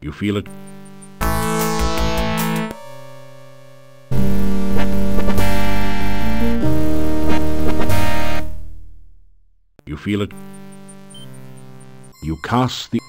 You feel it. You feel it. You cast the...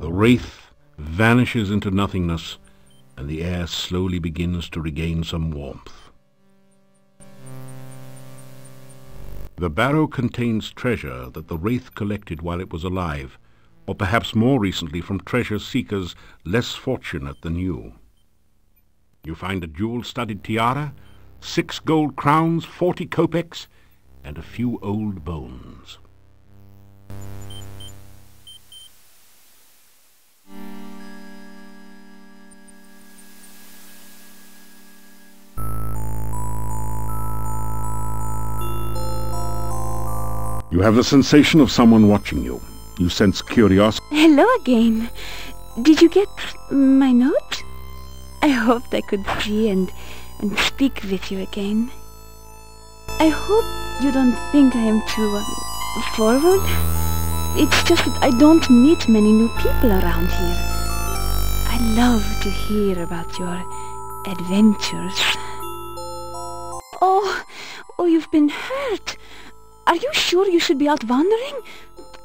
The wraith vanishes into nothingness, and the air slowly begins to regain some warmth. The barrow contains treasure that the wraith collected while it was alive, or perhaps more recently from treasure seekers less fortunate than you. You find a jewel-studded tiara, 6 gold crowns, 40 kopecks, and a few old bones. You have the sensation of someone watching you. You sense curiosity. Hello again. Did you get my note? I hoped I could see and speak with you again. I hope you don't think I am too forward. It's just that I don't meet many new people around here. I love to hear about your adventures. Oh, you've been hurt. Are you sure you should be out wandering?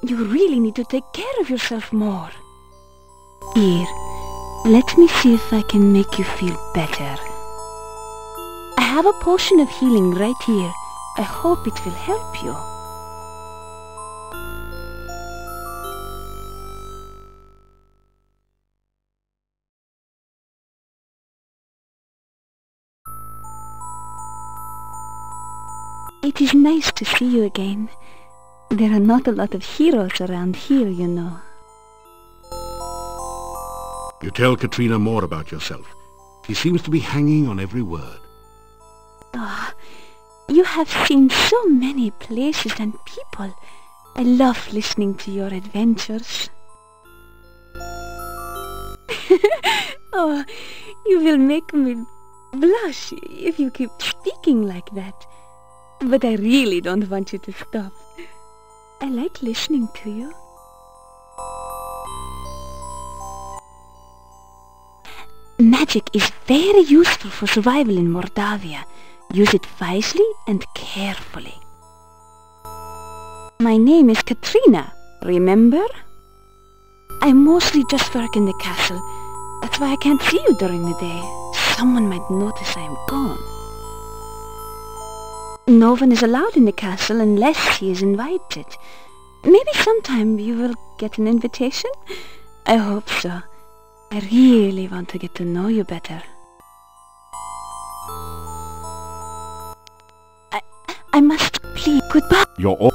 You really need to take care of yourself more. Here, let me see if I can make you feel better. I have a potion of healing right here. I hope it will help you. It is nice to see you again. There are not a lot of heroes around here, you know. You tell Katrina more about yourself. She seems to be hanging on every word. Oh, you have seen so many places and people. I love listening to your adventures. Oh, you will make me blush if you keep speaking like that. But I really don't want you to stop. I like listening to you. Magic is very useful for survival in Mordavia. Use it wisely and carefully. My name is Katrina, remember? I mostly just work in the castle. That's why I can't see you during the day. Someone might notice I am gone. No one is allowed in the castle unless he is invited. Maybe sometime you will get an invitation? I hope so. I really want to get to know you better. I must please. Goodbye. You're all...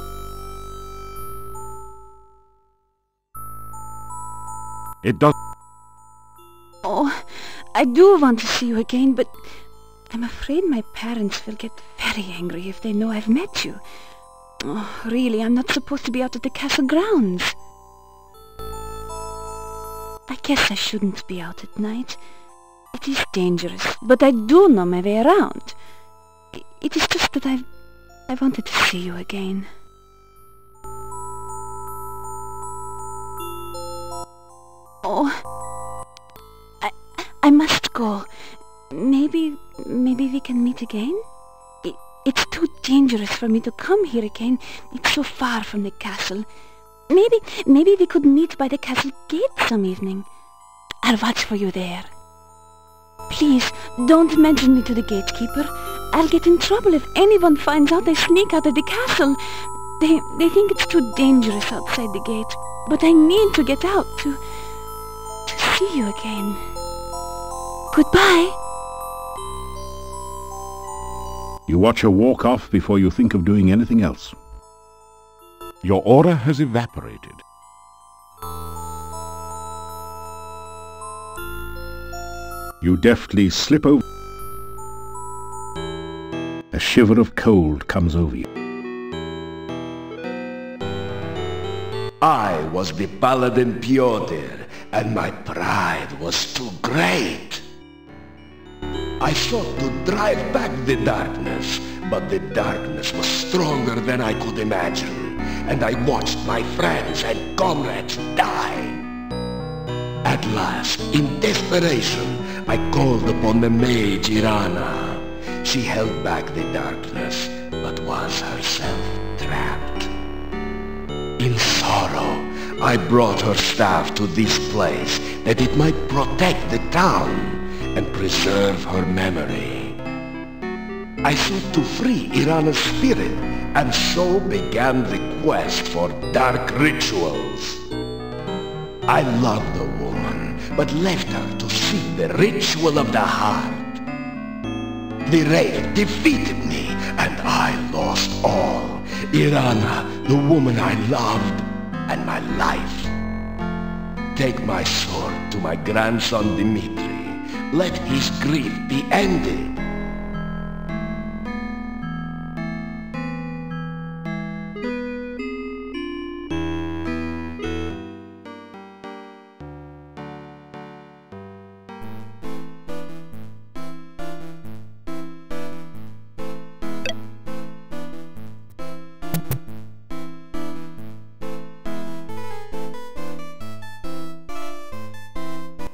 It does... Oh, I do want to see you again, but I'm afraid my parents will get very angry if they know I've met you. Oh, really, I'm not supposed to be out at the castle grounds. I guess I shouldn't be out at night. It is dangerous, but I do know my way around. It is just that I wanted to see you again. Oh, I must go. Maybe we can meet again? It's too dangerous for me to come here again. It's so far from the castle. Maybe we could meet by the castle gate some evening. I'll watch for you there. Please, don't mention me to the gatekeeper. I'll get in trouble if anyone finds out I sneak out of the castle. They think it's too dangerous outside the gate. But I need to get out to see you again. Goodbye. You watch her walk off before you think of doing anything else. Your aura has evaporated. You deftly slip over. A shiver of cold comes over you. I was the paladin Piotr, and my pride was too great. I sought to drive back the darkness, but the darkness was stronger than I could imagine, and I watched my friends and comrades die. At last, in desperation, I called upon the mage Irana. She held back the darkness, but was herself trapped. In sorrow, I brought her staff to this place that it might protect the town and preserve her memory. I sought to free Irana's spirit, and so began the quest for dark rituals. I loved the woman, but left her to seek the ritual of the heart. The wraith defeated me, and I lost all. Irana, the woman I loved, and my life. Take my sword to my grandson Dmitri. Let his grief be ended.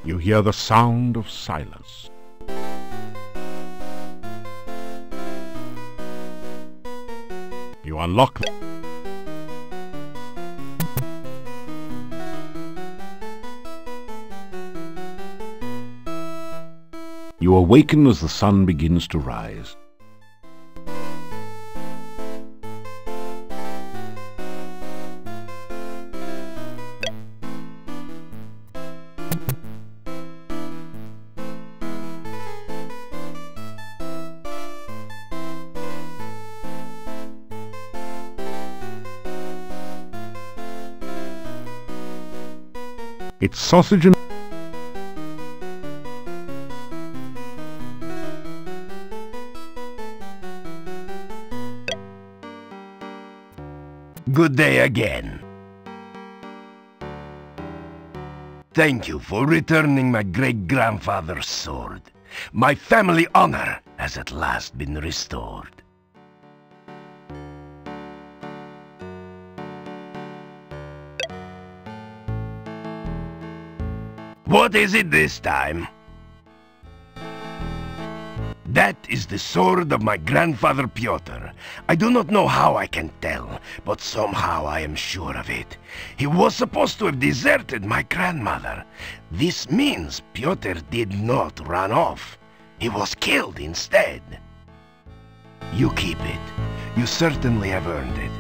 You hear the sound of silence. You unlock the... You awaken as the sun begins to rise. It's sausage and... Good day again. Thank you for returning my great-grandfather's sword. My family honor has at last been restored. What is it this time? That is the sword of my grandfather Piotr. I do not know how I can tell, but somehow I am sure of it. He was supposed to have deserted my grandmother. This means Piotr did not run off. He was killed instead. You keep it. You certainly have earned it.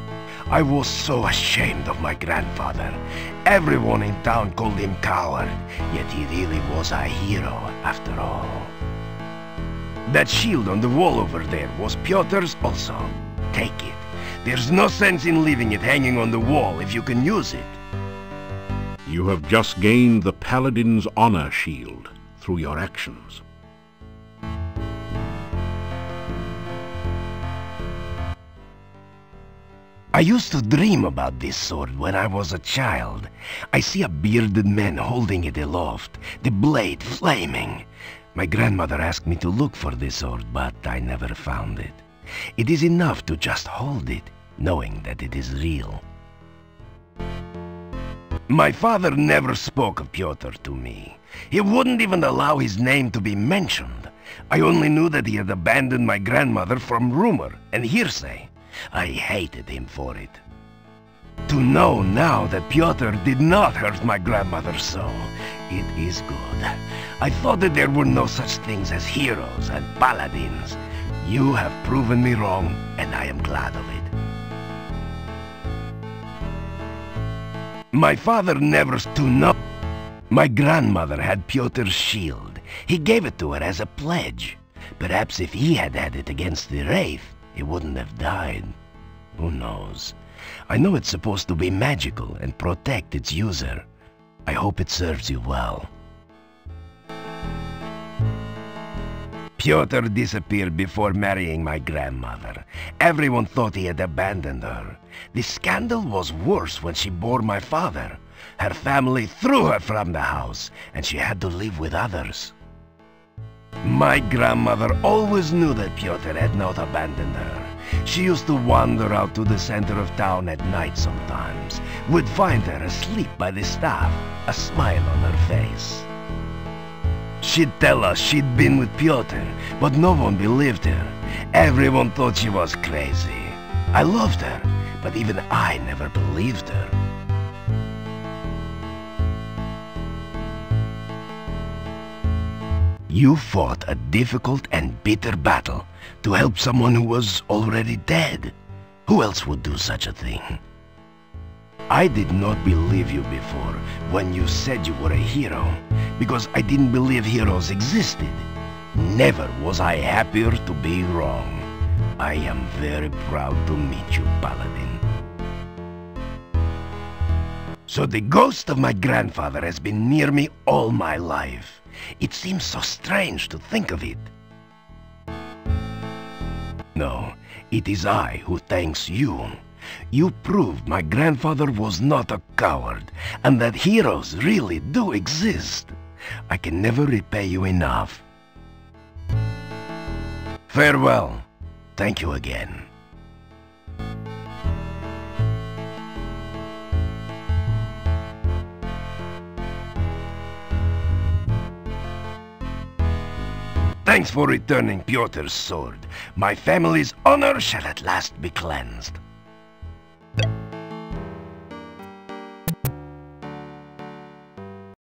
I was so ashamed of my grandfather. Everyone in town called him coward, yet he really was a hero after all. That shield on the wall over there was Piotr's also. Take it. There's no sense in leaving it hanging on the wall if you can use it. You have just gained the paladin's honor shield through your actions. I used to dream about this sword when I was a child. I see a bearded man holding it aloft, the blade flaming. My grandmother asked me to look for this sword, but I never found it. It is enough to just hold it, knowing that it is real. My father never spoke of Piotr to me. He wouldn't even allow his name to be mentioned. I only knew that he had abandoned my grandmother from rumor and hearsay. I hated him for it. To know now that Piotr did not hurt my grandmother so, it is good. I thought that there were no such things as heroes and paladins. You have proven me wrong, and I am glad of it. My father never to know. My grandmother had Piotr's shield. He gave it to her as a pledge. Perhaps if he had had it against the wraith, he wouldn't have died. Who knows? I know it's supposed to be magical and protect its user. I hope it serves you well. Pyotr disappeared before marrying my grandmother. Everyone thought he had abandoned her. The scandal was worse when she bore my father. Her family threw her from the house, and she had to live with others. My grandmother always knew that Pyotr had not abandoned her. She used to wander out to the center of town at night sometimes. We'd find her asleep by the staff, a smile on her face. She'd tell us she'd been with Pyotr, but no one believed her. Everyone thought she was crazy. I loved her, but even I never believed her. You fought a difficult and bitter battle to help someone who was already dead. Who else would do such a thing? I did not believe you before when you said you were a hero, because I didn't believe heroes existed. Never was I happier to be wrong. I am very proud to meet you, Paladin. So the ghost of my grandfather has been near me all my life. It seems so strange to think of it. No, it is I who thanks you. You proved my grandfather was not a coward, and that heroes really do exist. I can never repay you enough. Farewell. Thank you again. Thanks for returning Pyotr's sword. My family's honor shall at last be cleansed.